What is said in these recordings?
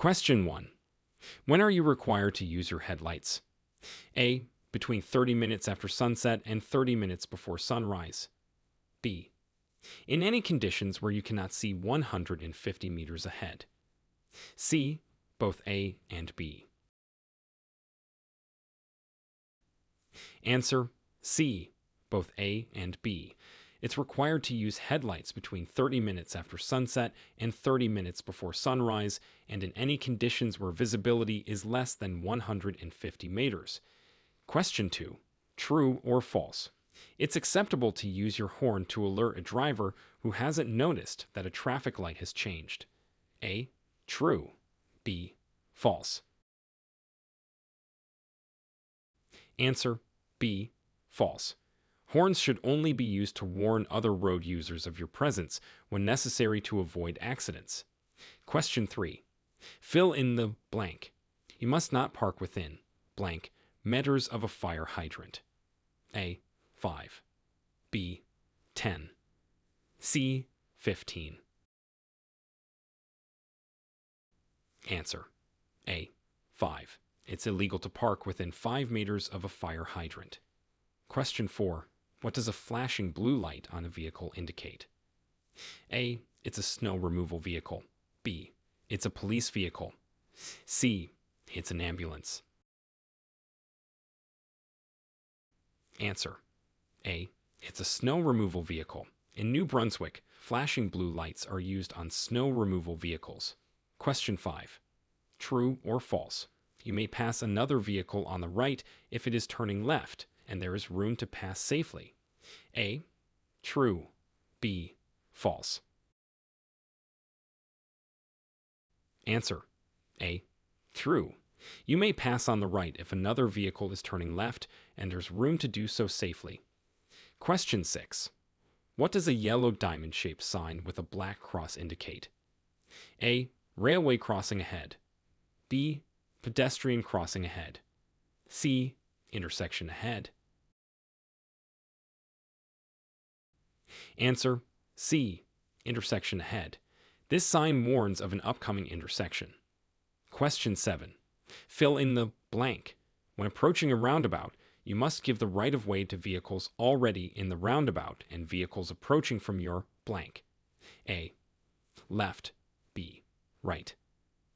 Question 1. When are you required to use your headlights? A. Between 30 minutes after sunset and 30 minutes before sunrise. B. In any conditions where you cannot see 150 meters ahead. C. Both A and B. Answer C. Both A and B. It's required to use headlights between 30 minutes after sunset and 30 minutes before sunrise, and in any conditions where visibility is less than 150 meters. Question 2. True or false? It's acceptable to use your horn to alert a driver who hasn't noticed that a traffic light has changed. A. True. B. False. Answer B. False. Horns should only be used to warn other road users of your presence when necessary to avoid accidents. Question 3. Fill in the blank. You must not park within blank meters of a fire hydrant. A. 5. B. 10. C. 15. Answer A. 5. It's illegal to park within 5 meters of a fire hydrant. Question 4. What does a flashing blue light on a vehicle indicate? A. It's a snow removal vehicle. B. It's a police vehicle. C. It's an ambulance. Answer A. It's a snow removal vehicle. In New Brunswick, flashing blue lights are used on snow removal vehicles. Question 5. True or false? You may pass another vehicle on the right if it is turning left and there is room to pass safely. A. True. B. False. Answer A. True. You may pass on the right if another vehicle is turning left and there's room to do so safely. Question 6. What does a yellow diamond-shaped sign with a black cross indicate? A. Railway crossing ahead. B. Pedestrian crossing ahead. C. Intersection ahead. Answer C. Intersection ahead. This sign warns of an upcoming intersection. Question 7. Fill in the blank. When approaching a roundabout, you must give the right-of-way to vehicles already in the roundabout and vehicles approaching from your blank. A. Left. B. Right.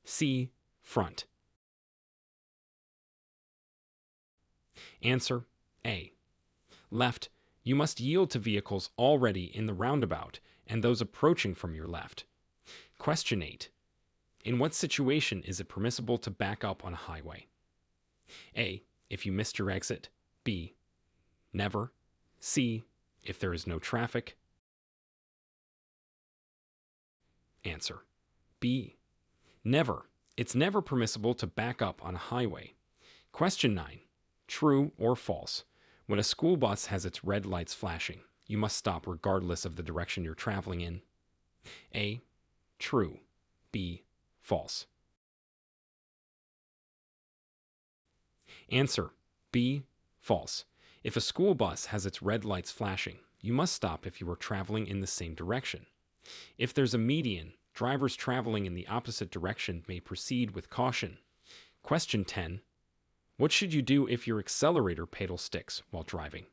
C. Front. Answer A. Left. You must yield to vehicles already in the roundabout and those approaching from your left. Question 8. In what situation is it permissible to back up on a highway? A. If you missed your exit. B. Never. C. If there is no traffic. Answer B. Never. It's never permissible to back up on a highway. Question 9. True or false? When a school bus has its red lights flashing, you must stop regardless of the direction you're traveling in. A. True. B. False. Answer B. False. If a school bus has its red lights flashing, you must stop if you are traveling in the same direction. If there's a median, drivers traveling in the opposite direction may proceed with caution. Question 10. What should you do if your accelerator pedal sticks while driving?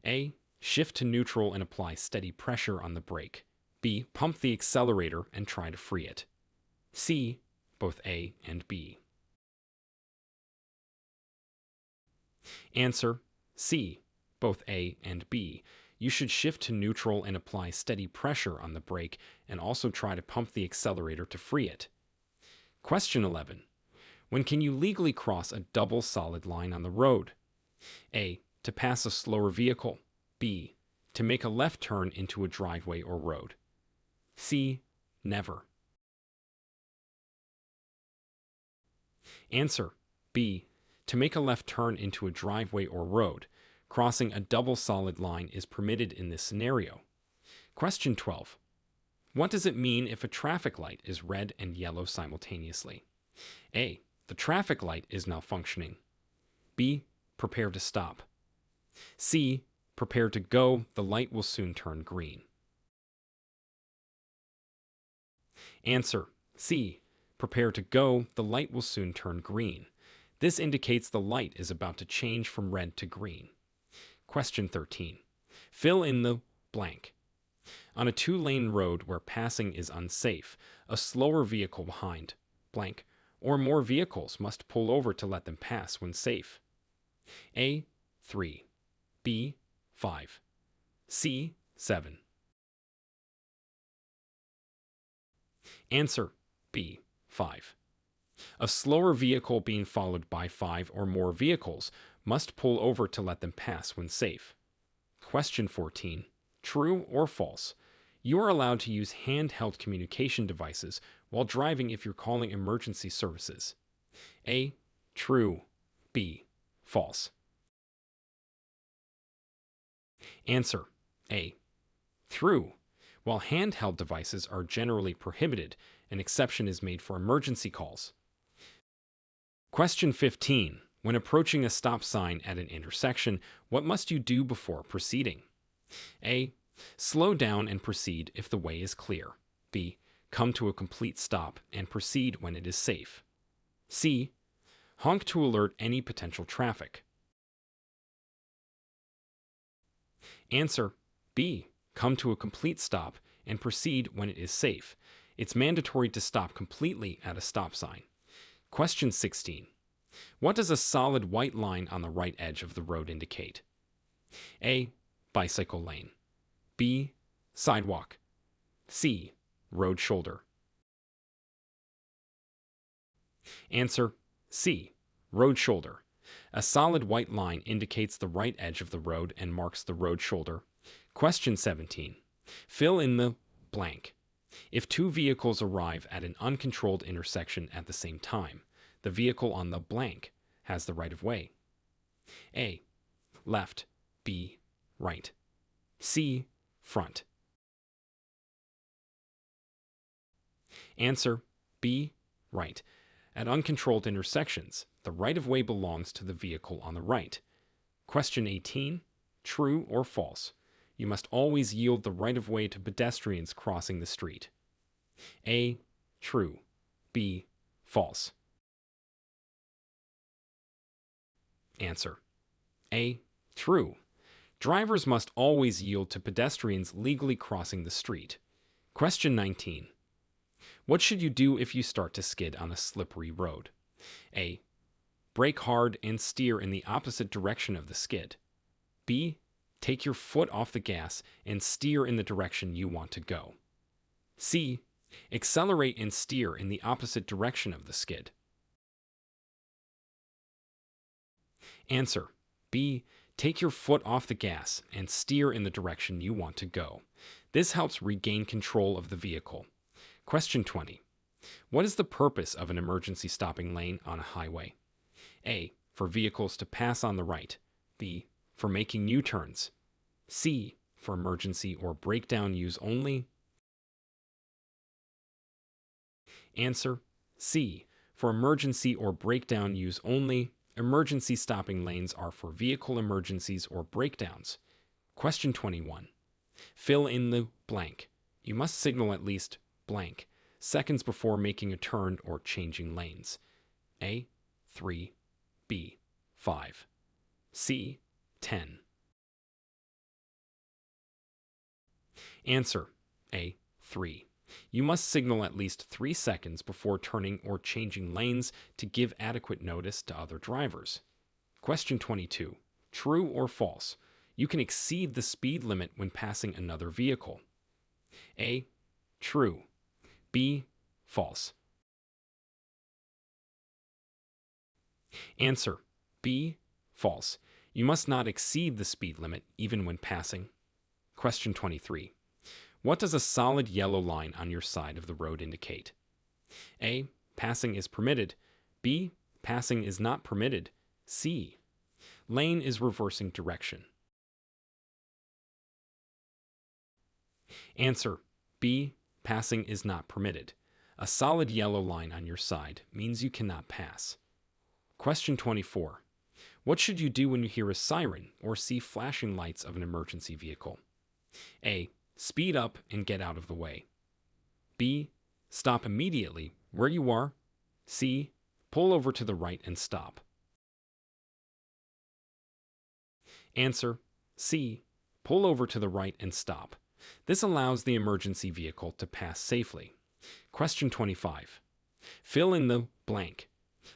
A. Shift to neutral and apply steady pressure on the brake. B. Pump the accelerator and try to free it. C. Both A and B. Answer C. Both A and B. You should shift to neutral and apply steady pressure on the brake and also try to pump the accelerator to free it. Question 11. When can you legally cross a double solid line on the road? A. To pass a slower vehicle. B. To make a left turn into a driveway or road. C. Never. Answer B. To make a left turn into a driveway or road. Crossing a double solid line is permitted in this scenario. Question 12. What does it mean if a traffic light is red and yellow simultaneously? A. The traffic light is malfunctioning. B. Prepare to stop. C. Prepare to go. The light will soon turn green. Answer C. Prepare to go, the light will soon turn green. This indicates the light is about to change from red to green. Question 13. Fill in the blank. On a two-lane road where passing is unsafe, a slower vehicle behind blank or more vehicles must pull over to let them pass when safe. A. 3. B. 5. C. 7. Answer B. 5. A slower vehicle being followed by 5 or more vehicles must pull over to let them pass when safe. Question 14. True or false? You are allowed to use handheld communication devices while driving if you're calling emergency services. A. True. B. False. Answer A. True. While handheld devices are generally prohibited, an exception is made for emergency calls. Question 15. When approaching a stop sign at an intersection, what must you do before proceeding? A. Slow down and proceed if the way is clear. B. Come to a complete stop and proceed when it is safe. C. Honk to alert any potential traffic. Answer B. Come to a complete stop and proceed when it is safe. It's mandatory to stop completely at a stop sign. Question 16. What does a solid white line on the right edge of the road indicate? A. Bicycle lane. B. Sidewalk. C. Road shoulder. Answer C. Road shoulder. A solid white line indicates the right edge of the road and marks the road shoulder. Question 17. Fill in the blank. If two vehicles arrive at an uncontrolled intersection at the same time, the vehicle on the blank has the right of way. A. Left. B. Right. C. Front. Answer B. Right. At uncontrolled intersections, the right of way belongs to the vehicle on the right. Question 18. True or false? You must always yield the right of way to pedestrians crossing the street. A. True. B. False. Answer A. True. Drivers must always yield to pedestrians legally crossing the street. Question 19. What should you do if you start to skid on a slippery road? A. Brake hard and steer in the opposite direction of the skid. B. Take your foot off the gas and steer in the direction you want to go. C. Accelerate and steer in the opposite direction of the skid. Answer B. Take your foot off the gas and steer in the direction you want to go. This helps regain control of the vehicle. Question 20. What is the purpose of an emergency stopping lane on a highway? A. For vehicles to pass on the right. B. For making U-turns. C. For emergency or breakdown use only. Answer C. For emergency or breakdown use only. Emergency stopping lanes are for vehicle emergencies or breakdowns. Question 21. Fill in the blank. You must signal at least blank seconds before making a turn or changing lanes. A. 3. B. 5. C. 10. Answer A. 3. You must signal at least 3 seconds before turning or changing lanes to give adequate notice to other drivers. Question 22. True or false? You can exceed the speed limit when passing another vehicle. A. True. B. False. Answer B. False. You must not exceed the speed limit even when passing. Question 23. What does a solid yellow line on your side of the road indicate? A. Passing is permitted. B. Passing is not permitted. C. Lane is reversing direction. Answer B. Passing is not permitted. A solid yellow line on your side means you cannot pass. Question 24. What should you do when you hear a siren or see flashing lights of an emergency vehicle? A. Speed up and get out of the way. B. Stop immediately where you are C. Pull over to the right and stop. Answer: C. Pull over to the right and stop. This allows the emergency vehicle to pass safely. Question 25. Fill in the blank.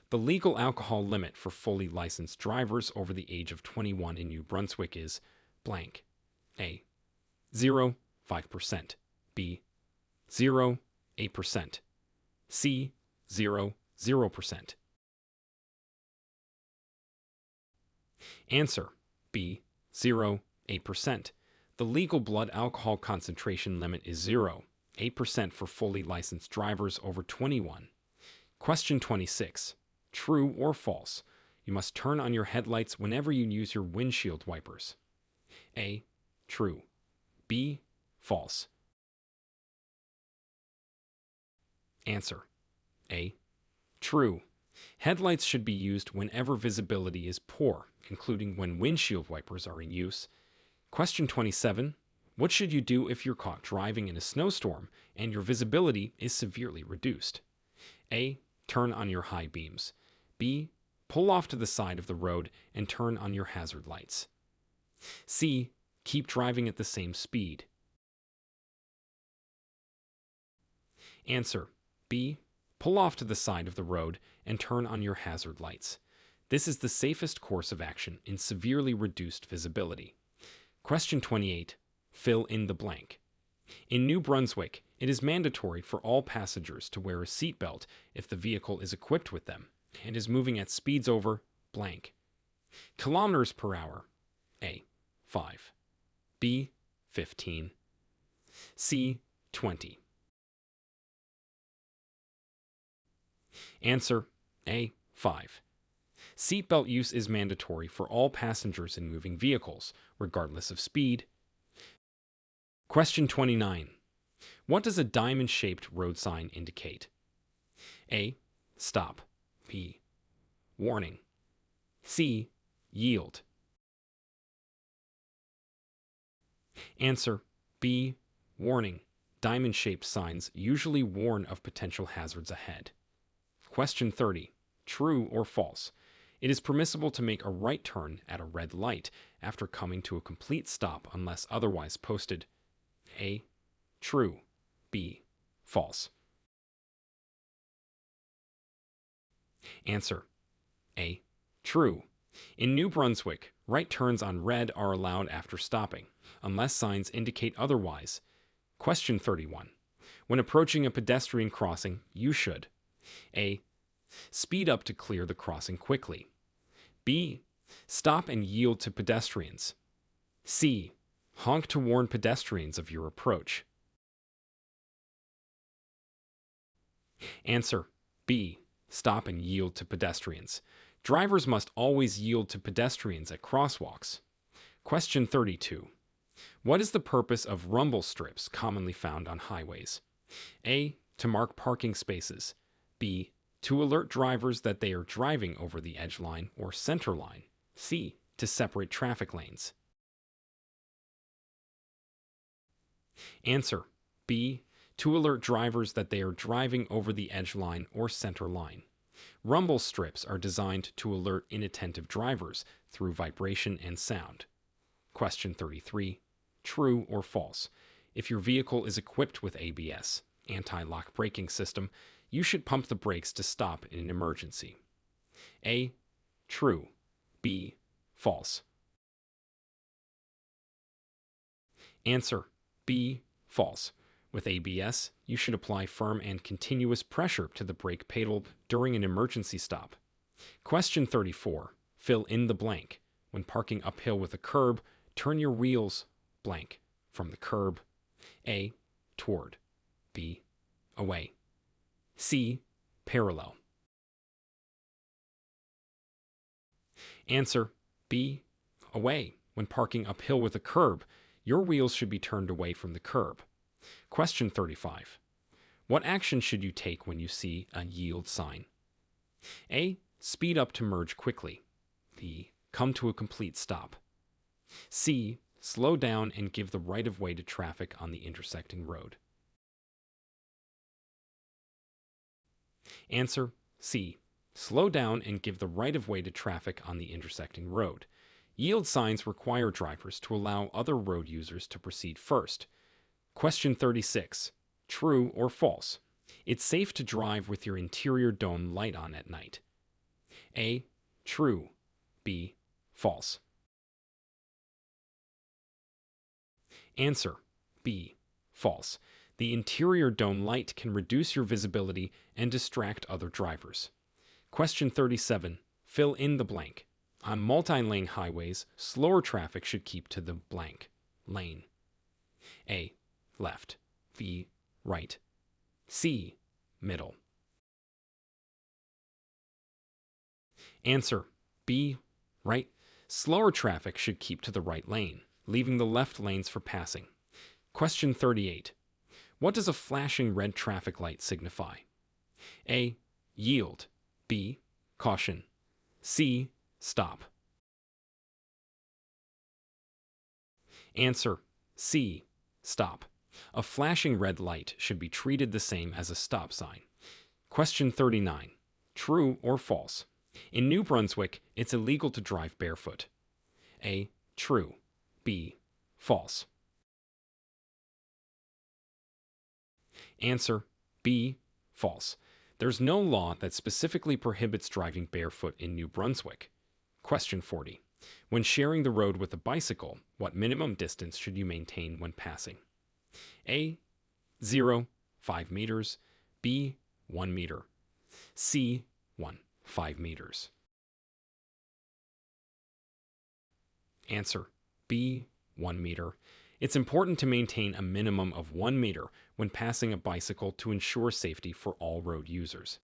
The legal alcohol limit for fully licensed drivers over the age of 21 in New Brunswick is blank. A. 0, 5%. B. 0, 8%. C. 0, 0%. Answer: B. 0, 8%. The legal blood alcohol concentration limit is 0, 8% for fully licensed drivers over 21. Question 26. True or false? You must turn on your headlights whenever you use your windshield wipers. A. True. B. False. Answer: A. True. Headlights should be used whenever visibility is poor, including when windshield wipers are in use. Question 27. What should you do if you're caught driving in a snowstorm and your visibility is severely reduced? A. Turn on your high beams. B. Pull off to the side of the road and turn on your hazard lights. C. Keep driving at the same speed. Answer: B. Pull off to the side of the road and turn on your hazard lights. This is the safest course of action in severely reduced visibility. Question 28. Fill in the blank. In New Brunswick, it is mandatory for all passengers to wear a seatbelt if the vehicle is equipped with them and is moving at speeds over blank. Kilometers per hour. A. 5. B. 15. C. 20. Answer: A. 5. Seatbelt use is mandatory for all passengers in moving vehicles, regardless of speed. Question 29. What does a diamond-shaped road sign indicate? A. Stop. B. Warning. C. Yield. Answer: B. Warning. Diamond-shaped signs usually warn of potential hazards ahead. Question 30. True or false? It is permissible to make a right turn at a red light after coming to a complete stop unless otherwise posted. A. True. B. False. Answer: A. True. In New Brunswick, right turns on red are allowed after stopping, unless signs indicate otherwise. Question 31. When approaching a pedestrian crossing, you should: A. Speed up to clear the crossing quickly. B. Stop and yield to pedestrians. C. Honk to warn pedestrians of your approach. Answer: B. Stop and yield to pedestrians. Drivers must always yield to pedestrians at crosswalks. Question 32. What is the purpose of rumble strips commonly found on highways? A. To mark parking spaces. B. To alert drivers that they are driving over the edge line or center line. C. To separate traffic lanes. Answer: B. To alert drivers that they are driving over the edge line or center line. Rumble strips are designed to alert inattentive drivers through vibration and sound. Question 33. True or false? If your vehicle is equipped with ABS, anti-lock braking system, you should pump the brakes to stop in an emergency. A. True. B. False. Answer: B. False. With ABS, you should apply firm and continuous pressure to the brake pedal during an emergency stop. Question 34. Fill in the blank. When parking uphill with a curb, turn your wheels blank from the curb. A. Toward. B. Away. C. Parallel. Answer: B. Away. When parking uphill with a curb, your wheels should be turned away from the curb. Question 35. What action should you take when you see a yield sign? A. Speed up to merge quickly. B. Come to a complete stop. C. Slow down and give the right of way to traffic on the intersecting road. Answer: C. Slow down and give the right-of-way to traffic on the intersecting road. Yield signs require drivers to allow other road users to proceed first. Question 36. True or false? It's safe to drive with your interior dome light on at night. A. True. B. False. Answer. B. False. The interior dome light can reduce your visibility and distract other drivers. Question 37. Fill in the blank. On multi-lane highways, slower traffic should keep to the blank lane. A. Left. B. Right. C. Middle. Answer. B. Right. Slower traffic should keep to the right lane, leaving the left lanes for passing. Question 38. What does a flashing red traffic light signify? A. Yield. B. Caution. C. Stop. Answer. C. Stop. A flashing red light should be treated the same as a stop sign. Question 39. True or false? In New Brunswick, it's illegal to drive barefoot. A. True. B. False. Answer. B. False. There's no law that specifically prohibits driving barefoot in New Brunswick. Question 40. When sharing the road with a bicycle, what minimum distance should you maintain when passing? A. 0, 5 meters. B. 1 meter. C. 1, 5 meters. Answer. B. 1 meter. It's important to maintain a minimum of 1 meter when passing a bicycle to ensure safety for all road users.